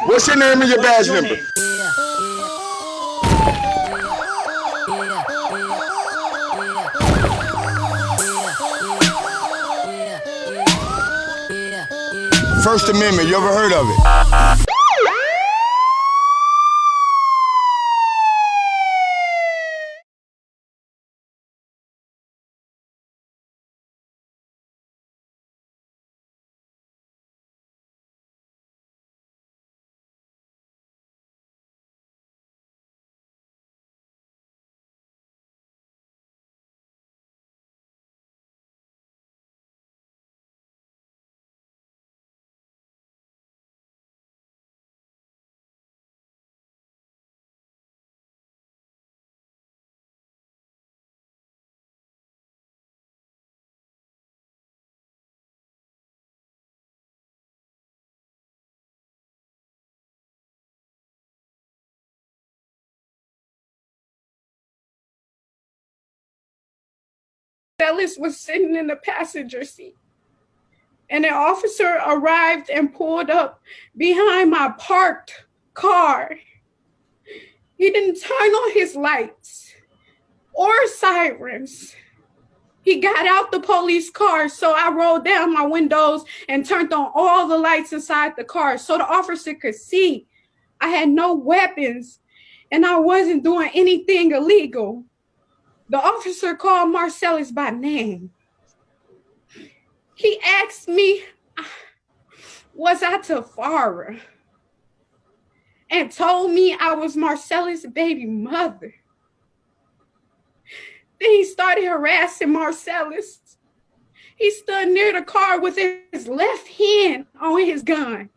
What's your name and your badge number? First Amendment, you ever heard of it? Marcellus was sitting in the passenger seat, and an officer arrived and pulled up behind my parked car. He didn't turn on his lights or sirens. He got out the police car, so I rolled down my windows and turned on all the lights inside the car so the officer could see I had no weapons and I wasn't doing anything illegal. The officer called Marcellus by name. He asked me, was I Tafara? And told me I was Marcellus' baby mother. Then he started harassing Marcellus. He stood near the car with his left hand on his gun.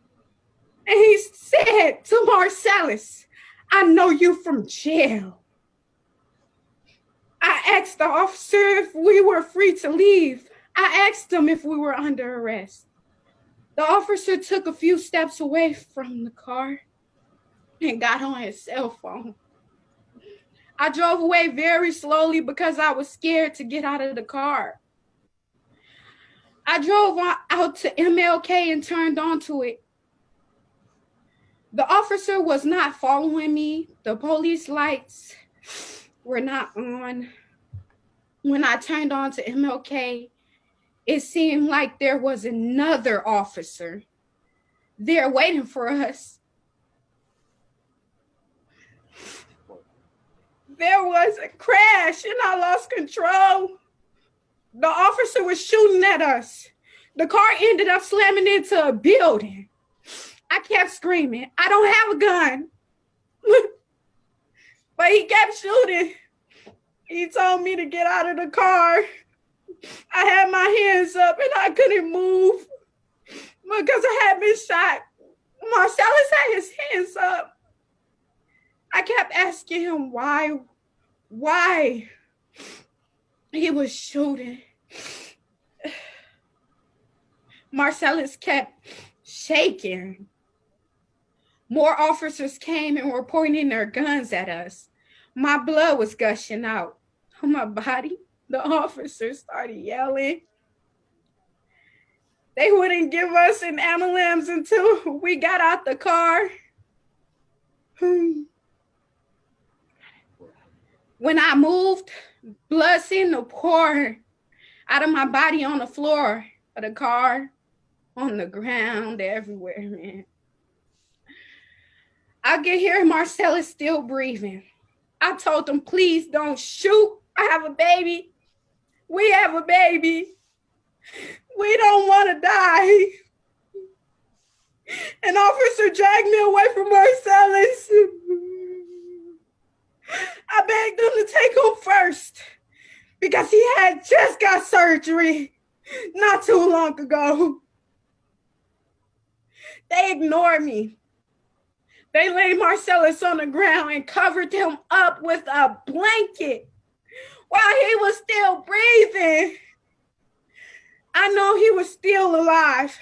And he said to Marcellus, I know you from jail. I asked the officer if we were free to leave. I asked him if we were under arrest. The officer took a few steps away from the car and got on his cell phone. I drove away very slowly because I was scared to get out of the car. I drove out to MLK and turned onto it. The officer was not following me. The police lights were not on. When I turned on to MLK, it seemed like there was another officer there waiting for us. There was a crash and I lost control. The officer was shooting at us. The car ended up slamming into a building. I kept screaming, I don't have a gun. But he kept shooting. He told me to get out of the car. I had my hands up and I couldn't move because I had been shot. Marcellus had his hands up. I kept asking him why he was shooting. Marcellus kept shaking. More officers came and were pointing their guns at us. My blood was gushing out on my body. The officers started yelling. They wouldn't give us an ambulance until we got out the car. When I moved, blood seemed to pour out of my body on the floor of the car, on the ground, everywhere, man. I could hear Marcellus still breathing. I told him, please don't shoot. I have a baby. We have a baby. We don't want to die. An officer dragged me away from Marcellus. I begged him to take him first because he had just got surgery not too long ago. They ignored me. They laid Marcellus on the ground and covered him up with a blanket while he was still breathing. I know he was still alive.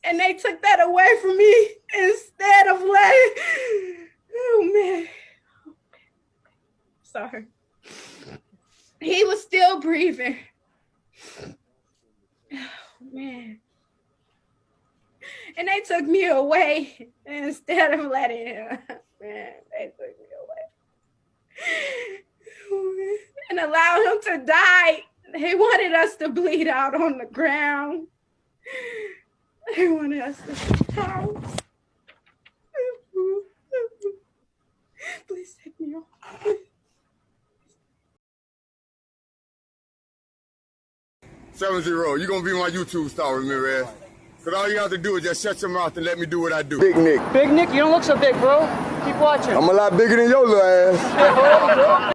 And they took that away from me instead of letting, oh man. Sorry. He was still breathing. Oh man. And they took me away instead of letting him. Man, they took me away. And allowed him to die. They wanted us to bleed out on the ground. They wanted us to die. Please take me off. 7-0, you gonna be my YouTube star, remember, ass. Cause all you have to do is just shut your mouth and let me do what I do. Big Nick. Big Nick, you don't look so big, bro. Keep watching. I'm a lot bigger than your little ass.